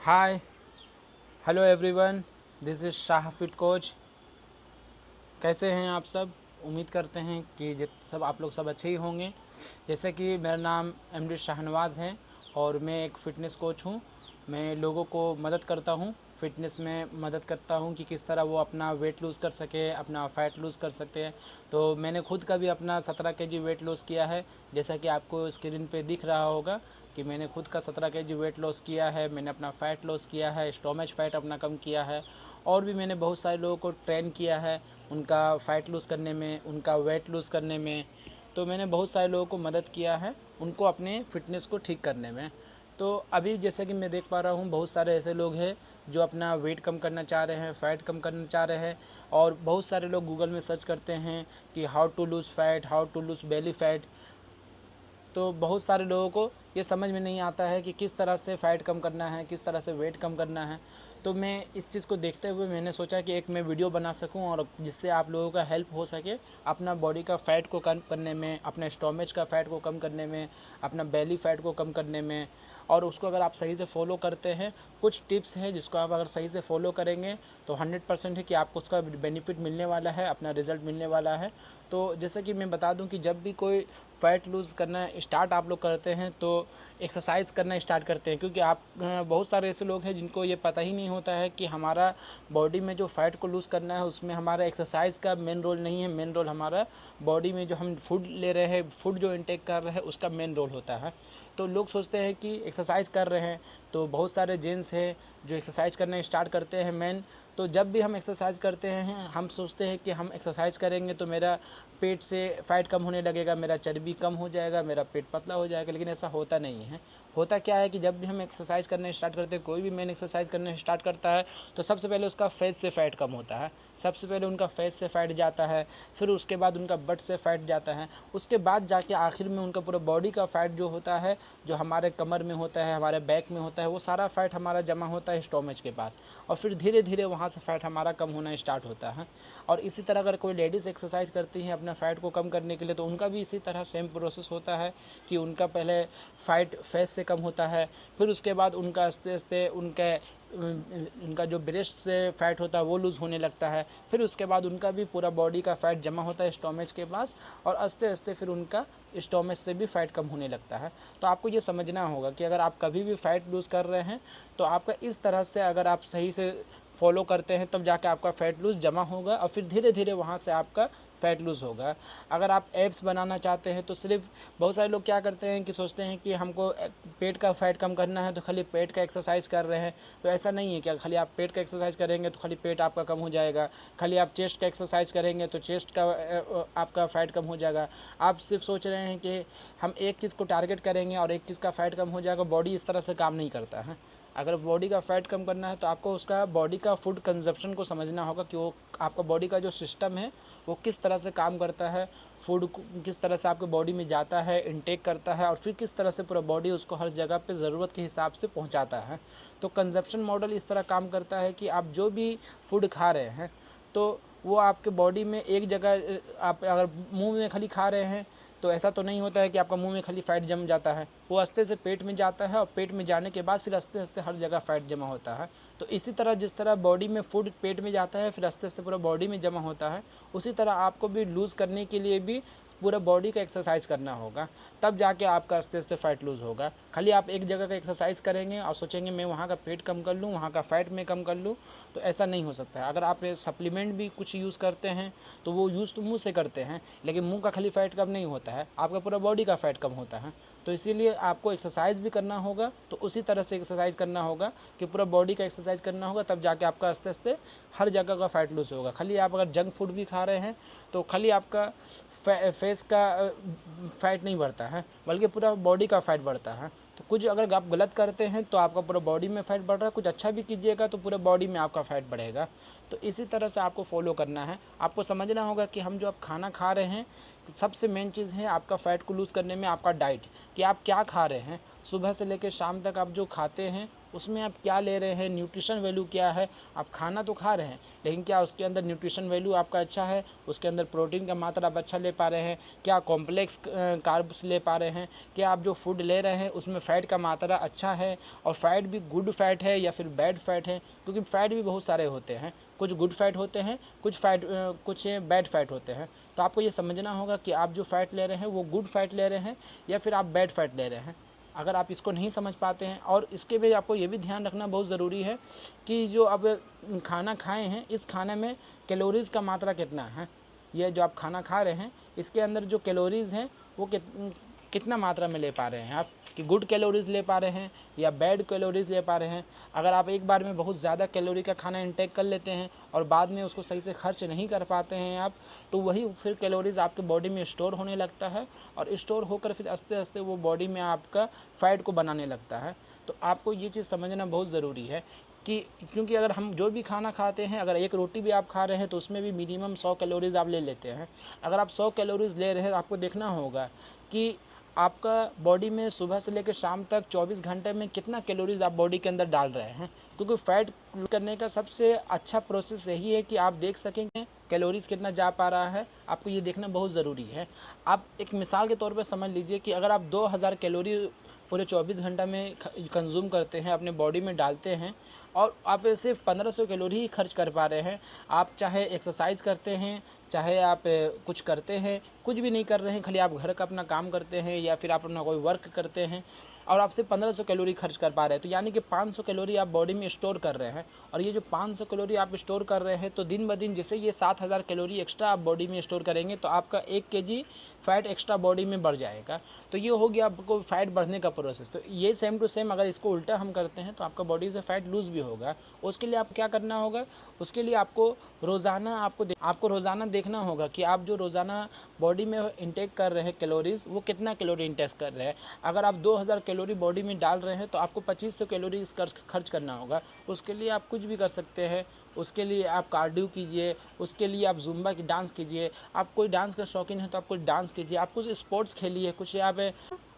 Hi, hello everyone, this is Shah fit coach. कैसे हैं आप सब? उम्मीद करते हैं कि सब आप लोग सब अच्छे ही होंगे। जैसे कि मेरा नाम एमडी शाहनवाज़ है और मैं एक फ़िटनेस कोच हूँ। मैं लोगों को मदद करता हूँ, फ़िटनेस में मदद करता हूँ कि किस तरह वो अपना वेट लूज़ कर सके, अपना फ़ैट लूज़ कर सकते हैं। तो मैंने खुद का भी अपना 17 केजी वेट लॉस किया है, जैसा कि आपको स्क्रीन पे दिख रहा होगा कि मैंने खुद का 17 केजी वेट लॉस किया है। मैंने अपना फ़ैट लॉस किया है, स्टोमच फ़ैट अपना कम किया है और भी मैंने बहुत सारे लोगों को ट्रेन किया है उनका फ़ैट लूज़ करने में, उनका वेट लूज़ करने में। तो मैंने बहुत सारे लोगों को मदद किया है उनको अपने फ़िटनेस को ठीक करने में। तो अभी जैसे कि मैं देख पा रहा हूँ बहुत सारे ऐसे लोग हैं जो अपना वेट कम करना चाह रहे हैं, फ़ैट कम करना चाह रहे हैं और बहुत सारे लोग गूगल में सर्च करते हैं कि how to lose fat, how to lose belly fat. तो बहुत सारे लोगों को ये समझ में नहीं आता है कि किस तरह से फ़ैट कम करना है, किस तरह से वेट कम करना है। तो मैं इस चीज़ को देखते हुए मैंने सोचा कि एक मैं वीडियो बना सकूं और जिससे आप लोगों का हेल्प हो सके अपना बॉडी का फ़ैट को कम करने में, अपने स्टोमच का फ़ैट को कम करने में, अपना बेली फ़ैट को कम करने में। और उसको अगर आप सही से फॉलो करते हैं, कुछ टिप्स हैं जिसको आप अगर सही से फॉलो करेंगे तो 100% है कि आपको उसका बेनिफिट मिलने वाला है, अपना रिज़ल्ट मिलने वाला है। तो जैसे कि मैं बता दूं कि जब भी कोई फ़ैट लूज़ करना स्टार्ट आप लोग करते हैं तो एक्सरसाइज करना स्टार्ट करते हैं, क्योंकि आप बहुत सारे ऐसे लोग हैं जिनको ये पता ही नहीं होता है कि हमारा बॉडी में जो फ़ैट को लूज़ करना है उसमें हमारा एक्सरसाइज का मेन रोल नहीं है। मेन रोल हमारा बॉडी में जो हम फूड ले रहे हैं, फूड जो इंटेक कर रहे हैं उसका मेन रोल होता है। तो लोग सोचते हैं कि एक्सरसाइज कर रहे हैं, तो बहुत सारे जेंट्स हैं जो एक्सरसाइज करना स्टार्ट करते हैं मेन। तो जब भी हम एक्सरसाइज करते हैं हम सोचते हैं कि हम एक्सरसाइज करेंगे तो मेरा पेट से फ़ैट कम होने लगेगा, मेरा चर्बी कम हो जाएगा, मेरा पेट पतला हो जाएगा। लेकिन ऐसा होता नहीं है। होता क्या है कि जब भी हम एक्सरसाइज करने स्टार्ट करते हैं, कोई भी मैन एक्सरसाइज करने स्टार्ट करता है तो सबसे पहले उसका फेस से फ़ैट कम होता है। सबसे पहले उनका फेस से फ़ैट जाता है, फिर उसके बाद उनका बट से फ़ैट जाता है, उसके बाद जाके आखिर में उनका पूरा बॉडी का फ़ैट जो होता है, जो हमारे कमर में होता है, हमारे बैक में होता है, वो सारा फ़ैट हमारा जमा होता है स्टोमच के पास और फिर धीरे धीरे वहाँ से फ़ैट हमारा कम होना स्टार्ट होता है। और इसी तरह अगर कोई लेडीज़ एक्सरसाइज करती हैं अपना फ़ैट को कम करने के लिए तो उनका भी इसी तरह सेम प्रोसेस होता है कि उनका पहले फ़ैट फेस से कम होता है, फिर उसके बाद उनका आस्ते आस्ते उनका जो ब्रेस्ट से फ़ैट होता है वो लूज़ होने लगता है, फिर उसके बाद उनका भी पूरा बॉडी का फ़ैट जमा होता है स्टोमच के पास और आस्ते आस्ते फिर उनका स्टोमच से भी फ़ैट कम होने लगता है। तो आपको ये समझना होगा कि अगर आप कभी भी फ़ैट लूज़ कर रहे हैं तो आपका इस तरह से अगर आप सही से फॉलो करते हैं तब जाके आपका फ़ैट लूज़ जमा होगा और फिर धीरे धीरे वहाँ से आपका फ़ैट लूज़ होगा। अगर आप एब्स बनाना चाहते हैं तो सिर्फ बहुत सारे लोग क्या करते हैं कि सोचते हैं कि हमको पेट का फ़ैट कम करना है तो खाली पेट का एक्सरसाइज कर रहे हैं। तो ऐसा नहीं है कि खाली आप पेट का एक्सरसाइज करेंगे तो खाली पेट आपका कम हो जाएगा, खाली आप चेस्ट का एक्सरसाइज करेंगे तो चेस्ट का आपका फ़ैट कम हो जाएगा। आप सिर्फ सोच रहे हैं कि हम एक चीज़ को टारगेट करेंगे और एक चीज़ का फ़ैट कम हो जाएगा। बॉडी इस तरह से काम नहीं करता है। अगर बॉडी का फ़ैट कम करना है तो आपको उसका बॉडी का फूड कंजप्शन को समझना होगा कि वो आपका बॉडी का जो सिस्टम है वो किस तरह से काम करता है, फूड किस तरह से आपके बॉडी में जाता है, इनटेक करता है और फिर किस तरह से पूरा बॉडी उसको हर जगह पे ज़रूरत के हिसाब से पहुंचाता है। तो कंजप्शन मॉडल इस तरह काम करता है कि आप जो भी फूड खा रहे हैं तो वो आपके बॉडी में एक जगह, आप अगर मुंह में खाली खा रहे हैं तो ऐसा तो नहीं होता है कि आपका मुंह में खाली फ़ैट जम जाता है, वो आस्ते से पेट में जाता है और पेट में जाने के बाद फिर आस्ते आस्ते हर जगह फ़ैट जमा होता है। तो इसी तरह जिस तरह बॉडी में फूड पेट में जाता है फिर आस्ते आस्ते पूरा बॉडी में जमा होता है, उसी तरह आपको भी लूज़ करने के लिए भी पूरा बॉडी का एक्सरसाइज करना होगा, तब जाके आपका आस्ते आस्ते फ़ैट लूज़ होगा। खाली आप एक जगह का एक्सरसाइज करेंगे और सोचेंगे मैं वहाँ का पेट कम कर लूँ, वहाँ का फ़ैट में कम कर लूँ, तो ऐसा नहीं हो सकता है। अगर आप सप्लीमेंट भी कुछ यूज़ करते हैं तो वो यूज़ तो मुँह से करते हैं, लेकिन मुँह का खाली फ़ैट कम नहीं होता है, आपका पूरा बॉडी का फ़ैट कम होता है। तो इसीलिए आपको एक्सरसाइज भी करना होगा, तो उसी तरह से एक्सरसाइज करना होगा कि पूरा बॉडी का एक्सरसाइज करना होगा, तब जाके आपका आस्ते आस्ते हर जगह का फ़ैट लूज़ होगा। खाली आप अगर जंक फूड भी खा रहे हैं तो खाली आपका फेस का फ़ैट नहीं बढ़ता है बल्कि पूरा बॉडी का फ़ैट बढ़ता है। तो कुछ अगर आप गलत करते हैं तो आपका पूरा बॉडी में फ़ैट बढ़ रहा है, कुछ अच्छा भी कीजिएगा तो पूरे बॉडी में आपका फ़ैट बढ़ेगा। तो इसी तरह से आपको फॉलो करना है। आपको समझना होगा कि हम जो आप खाना खा रहे हैं, सबसे मेन चीज़ है आपका फ़ैट को लूज़ करने में आपका डाइट, कि आप क्या खा रहे हैं। सुबह से लेकर शाम तक आप जो खाते हैं उसमें आप क्या ले रहे हैं, न्यूट्रिशन वैल्यू क्या है। आप खाना तो खा रहे हैं लेकिन क्या उसके अंदर न्यूट्रिशन वैल्यू आपका अच्छा है, उसके अंदर प्रोटीन का मात्रा आप अच्छा ले पा रहे हैं, क्या कॉम्प्लेक्स कार्ब्स ले पा रहे हैं, क्या आप जो फूड ले रहे हैं उसमें फ़ैट का मात्रा अच्छा है, और फैट भी गुड फैट है या फिर बैड फैट है, क्योंकि फैट भी बहुत सारे होते हैं, कुछ गुड फैट होते हैं, कुछ बैड फैट होते हैं। तो आपको ये समझना होगा कि आप जो फैट ले रहे हैं वो गुड फैट ले रहे हैं या फिर आप बैड फैट ले रहे हैं। अगर आप इसको नहीं समझ पाते हैं, और इसके भी आपको ये भी ध्यान रखना बहुत ज़रूरी है कि जो अब खाना खाए हैं इस खाने में कैलोरीज़ का मात्रा कितना है। ये जो आप खाना खा रहे हैं इसके अंदर जो कैलोरीज़ हैं वो कितना मात्रा में ले पा रहे हैं आप, कि गुड कैलोरीज़ ले पा रहे हैं या बैड कैलोरीज़ ले पा रहे हैं। अगर आप एक बार में बहुत ज़्यादा कैलोरी का खाना इंटेक कर लेते हैं और बाद में उसको सही से खर्च नहीं कर पाते हैं आप, तो वही फिर कैलोरीज़ आपके बॉडी में स्टोर होने लगता है, और स्टोर होकर फिर आस्ते आस्ते वो बॉडी में आपका फैट को बनाने लगता है। तो आपको ये चीज़ समझना बहुत ज़रूरी है कि क्योंकि अगर हम जो भी खाना खाते हैं, अगर एक रोटी भी आप खा रहे हैं तो उसमें भी मिनिमम 100 कैलोरीज़ आप ले लेते हैं। अगर आप 100 कैलोरीज़ ले रहे हैं तो आपको देखना होगा कि आपका बॉडी में सुबह से लेकर शाम तक 24 घंटे में कितना कैलोरीज़ आप बॉडी के अंदर डाल रहे हैं, क्योंकि फैट करने का सबसे अच्छा प्रोसेस यही है कि आप देख सकेंगे कैलोरीज़ कितना जा पा रहा है। आपको ये देखना बहुत ज़रूरी है। आप एक मिसाल के तौर पर समझ लीजिए कि अगर आप 2000 कैलोरी पूरे 24 घंटा में कंज्यूम करते हैं, अपने बॉडी में डालते हैं, और आप सिर्फ 1500 कैलोरी ही खर्च कर पा रहे हैं। आप चाहे एक्सरसाइज करते हैं, चाहे आप कुछ करते हैं, कुछ भी नहीं कर रहे हैं, खाली आप घर का अपना काम करते हैं या फिर आप अपना कोई वर्क करते हैं, और आप सिर्फ 1500 कैलोरी खर्च कर पा रहे हैं, तो यानी कि 500 कैलोरी आप बॉडी में स्टोर कर रहे हैं। और ये जो 500 कैलोरी आप स्टोर कर रहे हैं, तो दिन ब दिन जैसे ये 7000 कैलोरी एक्स्ट्रा आप बॉडी में स्टोर करेंगे तो आपका 1 kg फैट एक्स्ट्रा बॉडी में बढ़ जाएगा। तो ये हो गया आपको फैट बढ़ने का प्रोसेस। तो ये सेम टू सेम अगर इसको उल्टा हम करते हैं तो आपका बॉडी से फैट लूज़ भी होगा। उसके लिए आप क्या करना होगा, उसके लिए आपको रोज़ाना रोज़ाना देखना होगा कि आप जो रोज़ाना बॉडी में इंटेक कर रहे हैं कैलोरीज़, वो कितना कैलोरी इंटेक कर रहे हैं। अगर आप 2000 कैलोरी बॉडी में डाल रहे हैं तो आपको 2500 कैलोरी खर्च करना होगा। उसके लिए आप कुछ भी कर सकते हैं। उसके लिए आप कार्डियो कीजिए, उसके लिए आप ज़ुम्बा की डांस कीजिए। आप कोई डांस का शौकीन है तो आप कोई डांस कीजिए, आप कुछ स्पोर्ट्स खेलिए, कुछ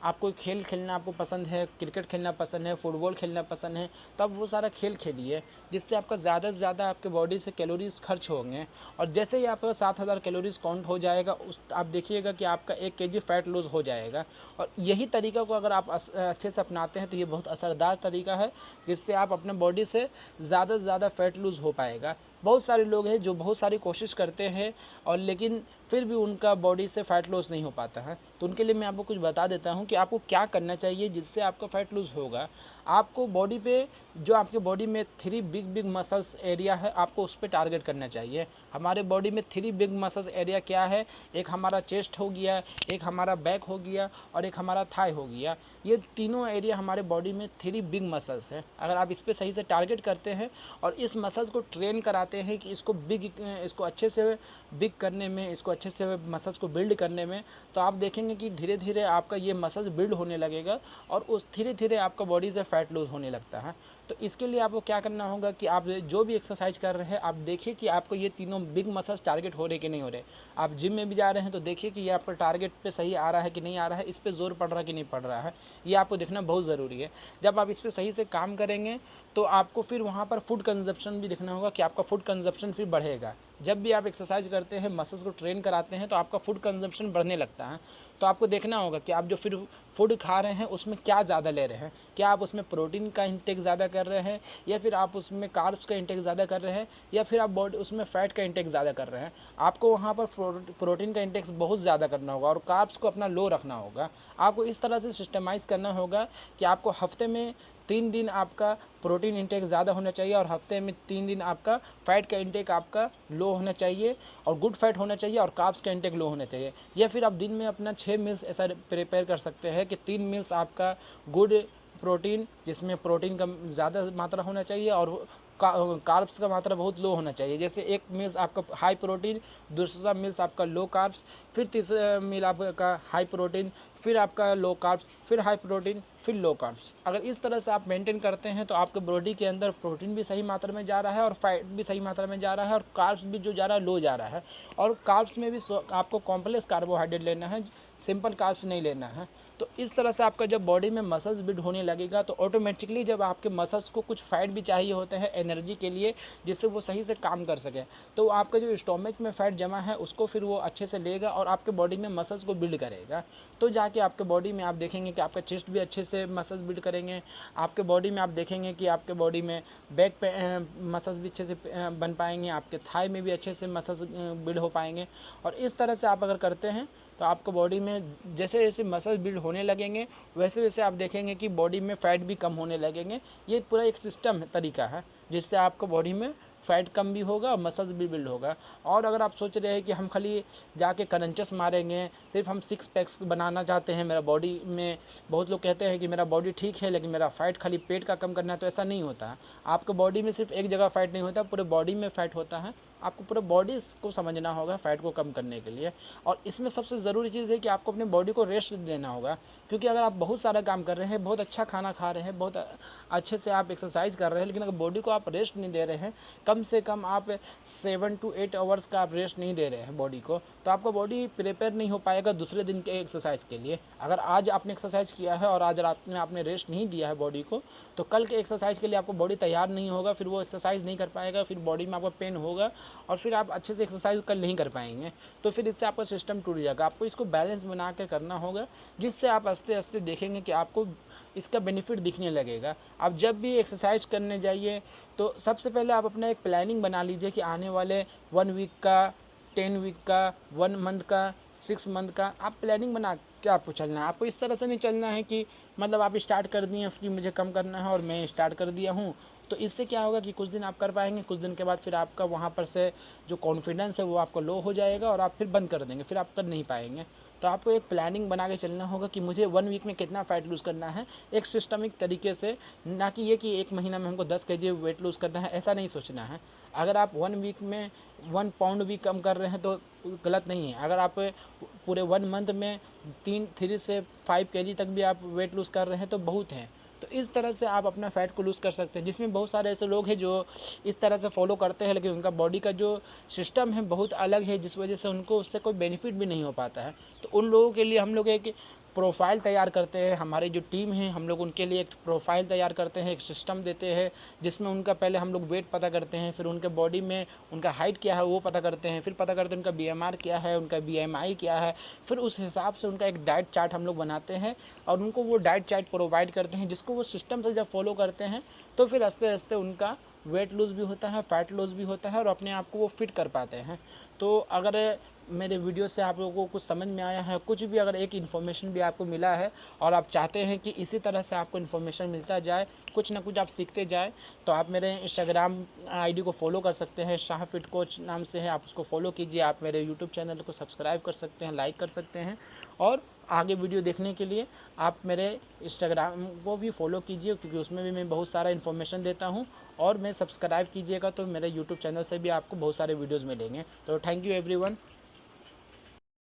आप कोई खेल खेलना आपको पसंद है, क्रिकेट खेलना पसंद है, फुटबॉल खेलना पसंद है, तो आप वो सारा खेल खेलिए, जिससे आपका ज़्यादा से ज़्यादा आपके बॉडी से कैलोरीज खर्च होंगे। और जैसे ही आपका 7000 कैलोरीज काउंट हो जाएगा, आप देखिएगा कि आपका 1 kg फैट लूज़ हो जाएगा। और यही तरीका को अगर आप अच्छे से अपनाते हैं तो ये बहुत असरदार तरीका है, जिससे आप अपने बॉडी से ज़्यादा फैट लूज़ हो पाएगा। बहुत सारे लोग हैं जो बहुत सारी कोशिश करते हैं और लेकिन फिर भी उनका बॉडी से फ़ैट लॉस नहीं हो पाता है। तो उनके लिए मैं आपको कुछ बता देता हूं कि आपको क्या करना चाहिए जिससे आपका फ़ैट लूज़ होगा। आपको बॉडी पे जो आपके बॉडी में 3 बिग मसल्स एरिया है, आपको उस पर टारगेट करना चाहिए। हमारे बॉडी में 3 बिग मसल्स एरिया क्या है, एक हमारा चेस्ट हो गया, एक हमारा बैक हो गया और एक हमारा थाई हो गया। ये तीनों एरिया हमारे बॉडी में 3 बिग मसल्स हैं। अगर आप इस पर सही से टारगेट करते हैं और इस मसल्स को ट्रेन कराते हैं कि इसको अच्छे से बिग करने में, इसको अच्छे से मसल्स को बिल्ड करने में, तो आप देखेंगे कि धीरे धीरे आपका ये मसल्स बिल्ड होने लगेगा और उस धीरे धीरे आपका बॉडी से फैट लूज़ होने लगता है। तो इसके लिए आपको क्या करना होगा कि आप जो भी एक्सरसाइज कर रहे हैं, आप देखिए कि आपको ये तीनों बिग मसल्स टारगेट हो रहे कि नहीं हो रहे। आप जिम में भी जा रहे हैं तो देखिए कि ये आपका टारगेट पे सही आ रहा है कि नहीं आ रहा है, इस पर जोर पड़ रहा है कि नहीं पड़ रहा है, ये आपको देखना बहुत ज़रूरी है। जब आप इस पर सही से काम करेंगे तो आपको फिर वहाँ पर फूड कंजप्शन भी देखना होगा कि आपका फूड कंजप्शन फिर बढ़ेगा। जब भी आप एक्सरसाइज करते हैं, मसल्स को ट्रेन कराते हैं, तो आपका फूड कंजप्शन बढ़ने लगता है। तो आपको देखना होगा कि आप जो फिर फूड खा रहे हैं उसमें क्या ज़्यादा ले रहे हैं, क्या आप उसमें प्रोटीन का इंटेक ज़्यादा कर रहे हैं या फिर आप उसमें कार्ब्स का इंटेक ज़्यादा कर रहे हैं या फिर आप बॉडी उसमें फ़ैट का इंटेक ज़्यादा कर रहे हैं। आपको वहाँ पर प्रोटीन का इंटेक बहुत ज़्यादा करना होगा और कार्ब्स को अपना लो रखना होगा। आपको इस तरह से सिस्टमाइज़ करना होगा कि आपको हफ्ते में 3 दिन आपका प्रोटीन इंटेक ज़्यादा होना चाहिए और हफ्ते में 3 दिन आपका फ़ैट का इंटेक आपका लो होना चाहिए और गुड फैट होना चाहिए और कार्ब्स का इंटेक लो होना चाहिए। या फिर आप दिन में अपना 6 मील्स ऐसा प्रिपेयर कर सकते हैं कि 3 मील्स आपका गुड प्रोटीन, जिसमें प्रोटीन का ज़्यादा मात्रा होना चाहिए और कार्ब्स का मात्रा बहुत लो होना चाहिए। जैसे एक मील्स आपका हाई प्रोटीन, दूसरा मील्स आपका लो कार्ब्स, फिर तीसरा मील आपका हाई प्रोटीन, फिर आपका लो कार्ब्स, फिर हाई प्रोटीन, फिर लो कार्ब्स। अगर इस तरह से आप मेंटेन करते हैं तो आपके बॉडी के अंदर प्रोटीन भी सही मात्रा में जा रहा है और फैट भी सही मात्रा में जा रहा है और कार्ब्स भी जो जा रहा है लो जा रहा है। और कार्ब्स में भी आपको कॉम्प्लेक्स कार्बोहाइड्रेट लेना है, सिंपल कार्ब्स नहीं लेना है। तो इस तरह से आपका जब बॉडी में मसल्स बिल्ड होने लगेगा तो ऑटोमेटिकली जब आपके मसल्स को कुछ फैट भी चाहिए होते हैं एनर्जी के लिए, जिससे वो सही से काम कर सके, तो आपका जो स्टोमक में फैट जमा है उसको फिर वो अच्छे से लेगा और आपके बॉडी में मसल्स को बिल्ड करेगा। तो जाके आपके बॉडी में आप देखेंगे कि आपका चेस्ट भी अच्छे से मसल्स बिल्ड करेंगे, आपके बॉडी में आप देखेंगे कि आपके बॉडी में बैक पे मसल्स भी अच्छे से बन पाएंगे, आपके थाई में भी अच्छे से मसल्स बिल्ड हो पाएंगे। और इस तरह से आप अगर करते हैं तो आपको बॉडी में जैसे जैसे मसल बिल्ड होने लगेंगे वैसे वैसे आप देखेंगे कि बॉडी में फ़ैट भी कम होने लगेंगे। ये पूरा एक सिस्टम है, तरीका है, जिससे आपको बॉडी में फ़ैट कम भी होगा और मसल्स भी बिल्ड होगा। और अगर आप सोच रहे हैं कि हम खाली जाके क्रंचेस मारेंगे, सिर्फ हम 6 पैक्स बनाना चाहते हैं मेरा बॉडी में, बहुत लोग कहते हैं कि मेरा बॉडी ठीक है लेकिन मेरा फ़ैट खाली पेट का कम करना है, तो ऐसा नहीं होता है। आपके बॉडी में सिर्फ एक जगह फ़ैट नहीं होता, पूरे बॉडी में फ़ैट होता है। आपको पूरे बॉडी को समझना होगा फ़ैट को कम करने के लिए। और इसमें सबसे ज़रूरी चीज़ है कि आपको अपने बॉडी को रेस्ट देना होगा, क्योंकि अगर आप बहुत सारा काम कर रहे हैं, बहुत अच्छा खाना खा रहे हैं, बहुत अच्छे से आप एक्सरसाइज कर रहे हैं, लेकिन अगर बॉडी को आप रेस्ट नहीं दे रहे हैं, कम से कम आप 7 to 8 आवर्स का आप रेस्ट नहीं दे रहे हैं बॉडी को, तो आपका बॉडी प्रिपेयर नहीं हो पाएगा दूसरे दिन के एक्सरसाइज के लिए। अगर आज आपने एक्सरसाइज किया है और आज रात में आपने रेस्ट नहीं दिया है बॉडी को, तो कल के एक्सरसाइज के लिए आपको बॉडी तैयार नहीं होगा, फिर वो एक्सरसाइज नहीं कर पाएगा, फिर बॉडी में आपको पेन होगा और फिर आप अच्छे से एक्सरसाइज कल नहीं कर पाएंगे, तो फिर इससे आपका सिस्टम टूट जाएगा। आपको इसको बैलेंस बना कर करना होगा, जिससे आप आस्ते आस्ते देखेंगे कि आपको इसका बेनिफिट दिखने लगेगा। आप जब भी एक्सरसाइज करने जाइए तो सबसे पहले आप अपना एक प्लानिंग बना लीजिए कि आने वाले 1 वीक का, 10 वीक का, 1 मंथ का, 6 मंथ का आप प्लानिंग बना के आपको चलना है। आपको इस तरह से नहीं चलना है कि मतलब आप स्टार्ट कर दिए कि मुझे कम करना है और मैं स्टार्ट कर दिया हूँ, तो इससे क्या होगा कि कुछ दिन आप कर पाएंगे, कुछ दिन के बाद फिर आपका वहाँ पर से जो कॉन्फिडेंस है वो आपका लो हो जाएगा और आप फिर बंद कर देंगे, फिर आप कर नहीं पाएंगे। तो आपको एक प्लानिंग बना के चलना होगा कि मुझे 1 वीक में कितना फ़ैट लूज़ करना है, एक सिस्टमिक तरीके से, ना कि ये कि 1 महीना में हमको 10 kg वेट लूज़ करना है, ऐसा नहीं सोचना है। अगर आप 1 वीक में 1 पाउंड भी कम कर रहे हैं तो गलत नहीं है। अगर आप पूरे 1 मंथ में 3 से 5 kg तक भी आप वेट लूज़ कर रहे हैं तो बहुत है। तो इस तरह से आप अपना फ़ैट को लूज़ कर सकते हैं, जिसमें बहुत सारे ऐसे लोग हैं जो इस तरह से फॉलो करते हैं, लेकिन उनका बॉडी का जो सिस्टम है बहुत अलग है, जिस वजह से उनको उससे कोई बेनिफिट भी नहीं हो पाता है। तो उन लोगों के लिए हम लोग एक प्रोफाइल तैयार करते हैं, हमारी जो टीम है हम लोग उनके लिए एक प्रोफाइल तैयार करते हैं, एक सिस्टम देते हैं, जिसमें उनका पहले हम लोग वेट पता करते हैं, फिर उनके बॉडी में उनका हाइट क्या है वो पता करते हैं, फिर पता करते हैं उनका BMR क्या है, उनका BMI क्या है, फिर उस हिसाब से उनका एक डाइट चार्ट हम लोग बनाते हैं और उनको वो डाइट चार्ट प्रोवाइड करते हैं, जिसको वो सिस्टम से जब फॉलो करते हैं तो फिर आस्ते आस्ते उनका वेट लूज़ भी होता है, फ़ैट लूज़ भी होता है और अपने आप को वो फिट कर पाते हैं। तो अगर मेरे वीडियो से आप लोगों को कुछ समझ में आया है, कुछ भी अगर एक इन्फॉर्मेशन भी आपको मिला है और आप चाहते हैं कि इसी तरह से आपको इन्फॉर्मेशन मिलता जाए, कुछ ना कुछ आप सीखते जाए, तो आप मेरे इंस्टाग्राम ID को फॉलो कर सकते हैं, शाह फिट कोच नाम से है, आप उसको फॉलो कीजिए। आप मेरे यूट्यूब चैनल को सब्सक्राइब कर सकते हैं, लाइक कर सकते हैं और आगे वीडियो देखने के लिए आप मेरे इंस्टाग्राम को भी फॉलो कीजिए, क्योंकि उसमें भी मैं बहुत सारा इन्फॉर्मेशन देता हूँ। और मैं सब्सक्राइब कीजिएगा तो मेरे यूट्यूब चैनल से भी आपको बहुत सारे वीडियोज़ मिलेंगे। तो थैंक यू एवरीवन।